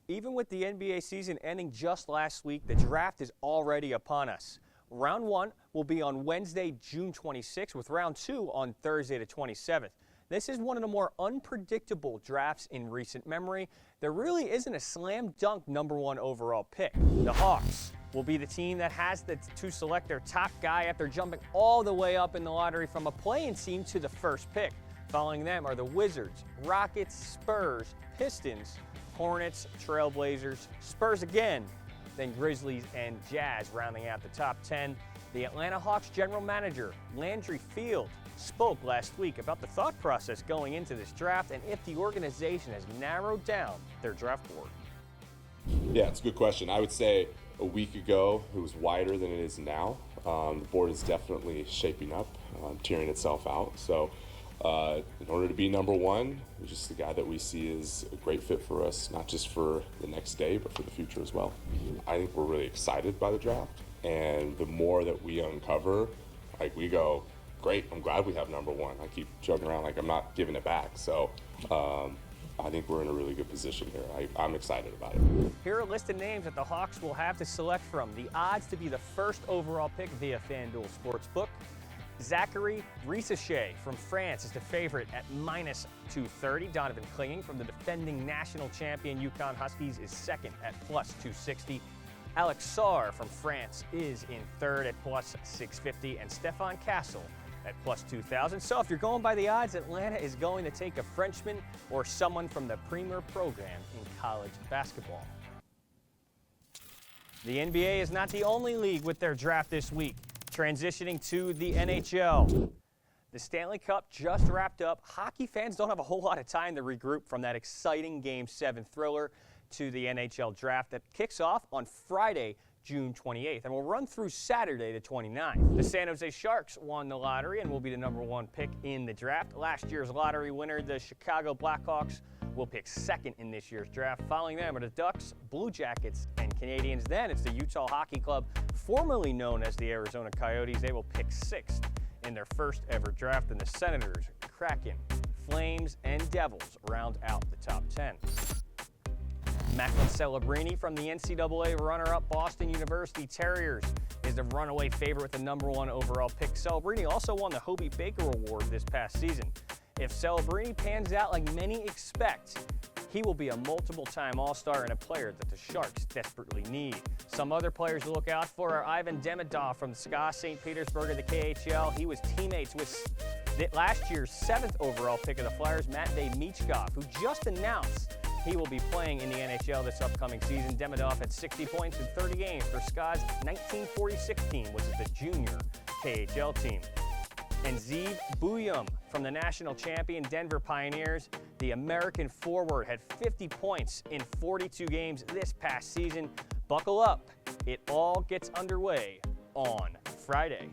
Even with the NBA season ending just last week, the draft is already upon us. Round 1 will be on Wednesday, June 26th, with round 2 on Thursday the 27th. This is one of the more unpredictable drafts in recent memory. There really isn't a slam dunk #1 overall pick. The Hawks will be the team that has to select their top guy after jumping all the way up in the lottery from a play-in team to the first pick. Following them are the Wizards, Rockets, Spurs, Pistons, Hornets, Trailblazers, Spurs again, then Grizzlies and Jazz rounding out the top 10. The Atlanta Hawks general manager, Landry Field, spoke last week about the thought process going into this draft and if the organization has narrowed down their draft board. Yeah, it's a good question. I would say a week ago it was wider than it is now. The board is definitely shaping up, tearing itself out. So in order to be #1, just the guy that we see is a great fit for us, not just for the next day, but for the future as well. I think we're really excited by the draft, and the more that we uncover, like we go, great, I'm glad we have #1. I keep joking around like I'm not giving it back. So I think we're in a really good position here. I'm excited about it. Here are a list of names that the Hawks will have to select from. The odds to be the first overall pick via FanDuel Sportsbook. Zachary Rissachet from France is the favorite at -230. Donovan Clingan from the defending national champion UConn Huskies is second at +260. Alex Sarr from France is in third at +650, and Stefan Castle at +2,000. So if you're going by the odds, Atlanta is going to take a Frenchman or someone from the premier program in college basketball. The NBA is not the only league with their draft this week. Transitioning to the NHL. The Stanley Cup just wrapped up. Hockey fans don't have a whole lot of time to regroup from that exciting Game 7 thriller to the NHL draft that kicks off on Friday, June 28th, and will run through Saturday the 29th. The San Jose Sharks won the lottery and will be the #1 pick in the draft. Last year's lottery winner, the Chicago Blackhawks, will pick second in this year's draft. Following them are the Ducks, Blue Jackets, and Canadians. Then it's the Utah Hockey Club, formerly known as the Arizona Coyotes. They will pick 6th in their first ever draft, and the Senators, Kraken, Flames, and Devils round out the top 10. Macklin Celebrini from the NCAA runner-up Boston University Terriers is the runaway favorite with the #1 overall pick. Celebrini also won the Hobie Baker Award this past season. If Celebrini pans out like many expect, he will be a multiple-time All-Star and a player that the Sharks desperately need. Some other players to look out for are Ivan Demidov from the SKA St. Petersburg of the KHL. He was teammates with last year's 7th overall pick of the Flyers, Matvei Michkov, who just announced he will be playing in the NHL this upcoming season. Demidov had 60 points in 30 games for SKA's 1946 team, which is the junior KHL team. And Zeev Buyum from the national champion Denver Pioneers. The American forward had 50 points in 42 games this past season. Buckle up. It all gets underway on Friday.